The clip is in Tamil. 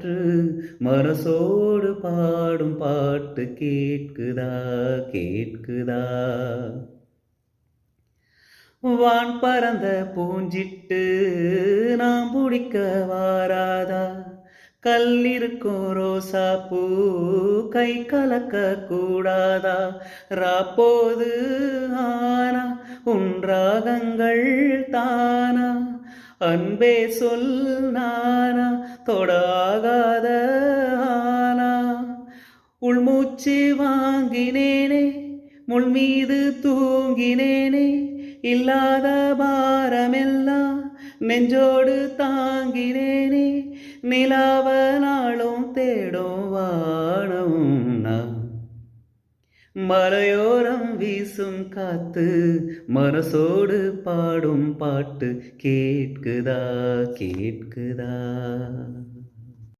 காற்று மனசோடு பாடும் பாட்டு கேட்குதா கேட்குதா. வான் பறந்த பூஞ்சிட்டு நாம் பிடிக்க வாராதா, கல்லிருக்கும் ரோசா பூ கை கலக்க கூடாதா. ராப்போது ஆனா உன் ராகங்கள் தானா, அன்பே சொல் நானா தொடாகாத ஆனா. உள்மூச்சு வாங்கினேனே முள் மீது தூங்கினேனே, இல்லாத பாரமெல்லாம் நெஞ்சோடு தாங்கினேனே. நிலாவ நாளும் தேடும் வானம் நான், மலையோரம் வீசும் காத்து மனசோடு பாடும் பாட்டு கேட்குதா கேட்குதா.